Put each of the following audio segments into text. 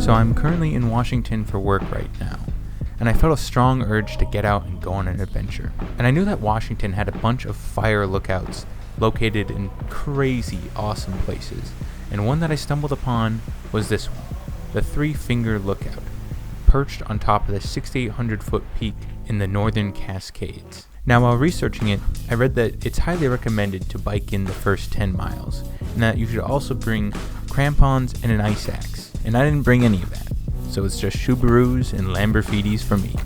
So I'm currently in Washington for work right now, and I felt a strong urge to get out and go on an adventure. And I knew that Washington had a bunch of fire lookouts located in crazy awesome places, and one that I stumbled upon was this one, the Three Finger Lookout, perched on top of the 6,800-foot peak in the Northern Cascades. Now, while researching it, I read that it's highly recommended to bike in the first 10 miles, and that you should also bring crampons and an ice axe, and I didn't bring any of that, so it's just Subarus and Lamborghinis for me.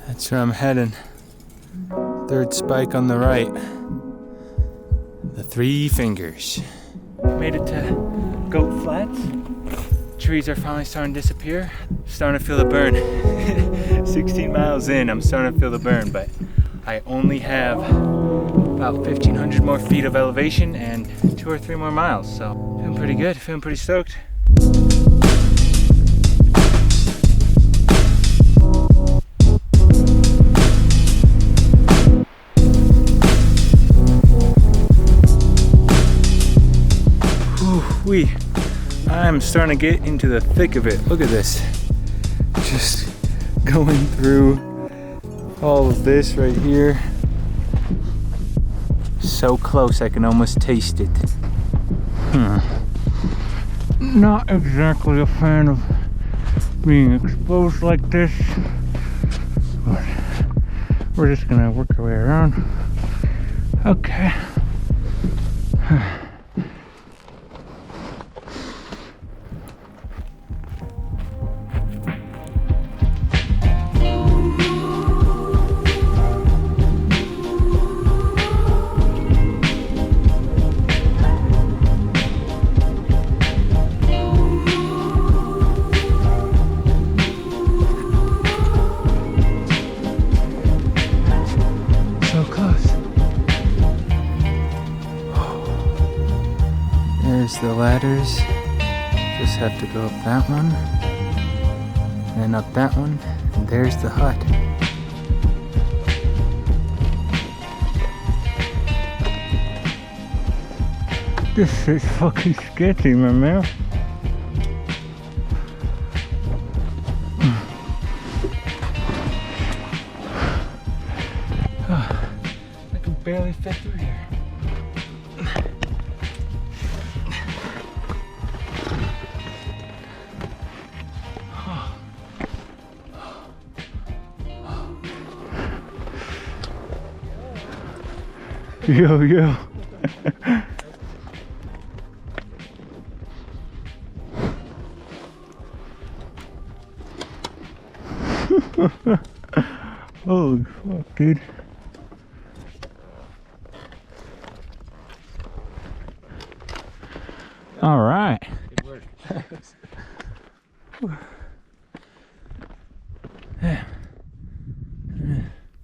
That's where I'm heading. Third spike on the right. The Three Fingers. Made it to Goat Flats. Trees are finally starting to disappear. Starting to feel the burn. 16 miles in, I'm starting to feel the burn, but I only have about 1,500 more feet of elevation and 2 or 3 more miles, so feeling pretty good, feeling pretty stoked. I'm starting to get into the thick of it. Look at this. Just going through all of this right here. So close I can almost taste it. Not exactly a fan of being exposed like this, but we're just gonna work our way around. Okay. There's the ladders. Just have to go up that one, and up that one, and there's the hut. This is fucking sketchy, my man. I can barely fit through here. Yo, yo. Holy fuck, dude. All right. Good work.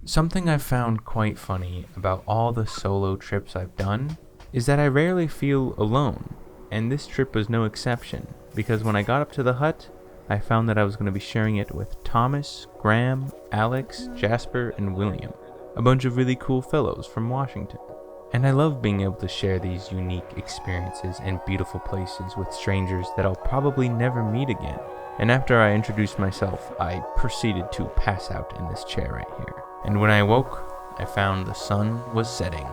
Something I've found quite funny about all the solo trips I've done is that I rarely feel alone, and this trip was no exception, because when I got up to the hut, I found that I was going to be sharing it with Thomas, Graham, Alex, Jasper, and William, a bunch of really cool fellows from Washington. And I love being able to share these unique experiences and beautiful places with strangers that I'll probably never meet again. And after I introduced myself, I proceeded to pass out in this chair right here. And when I awoke, I found the sun was setting.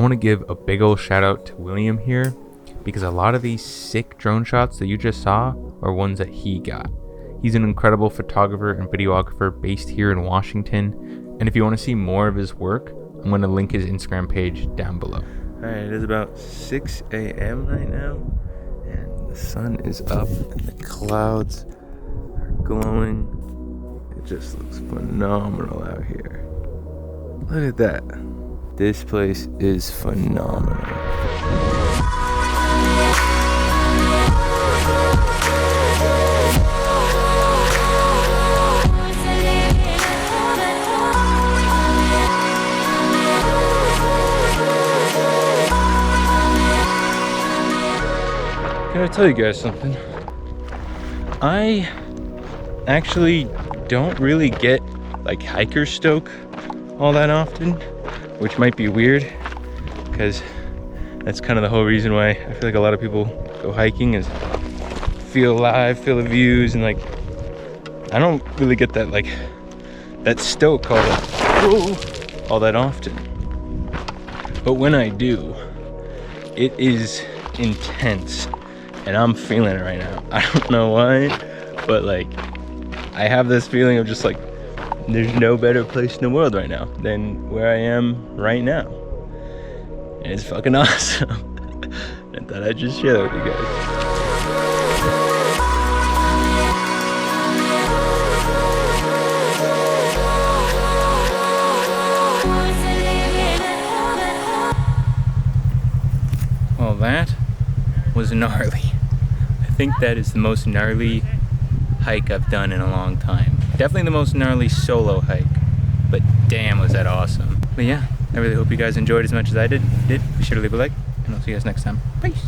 I want to give a big old shout out to William here, because a lot of these sick drone shots that you just saw are ones that he got. He's an incredible photographer and videographer based here in Washington, and if you want to see more of his work, I'm going to link his Instagram page down below. Alright, it is about 6 a.m. right now, and the sun is up and the clouds are glowing. It just looks phenomenal out here. Look at that. This place is phenomenal. Can I tell you guys something? I actually don't really get like hiker stoke all that often, which might be weird because that's kind of the whole reason why I feel like a lot of people go hiking is feel alive, feel the views, and like I don't really get that like that stoke all that often. But when I do, it is intense. And I'm feeling it right now. I don't know why, but like I have this feeling of just like there's no better place in the world right now than where I am right now. And it's fucking awesome. I thought I'd just share that with you guys. Well, that was gnarly. I think that is the most gnarly hike I've done in a long time. Definitely the most gnarly solo hike, but damn was that awesome. But yeah, I really hope you guys enjoyed as much as I did. Be sure to leave a like, and I'll see you guys next time. Peace.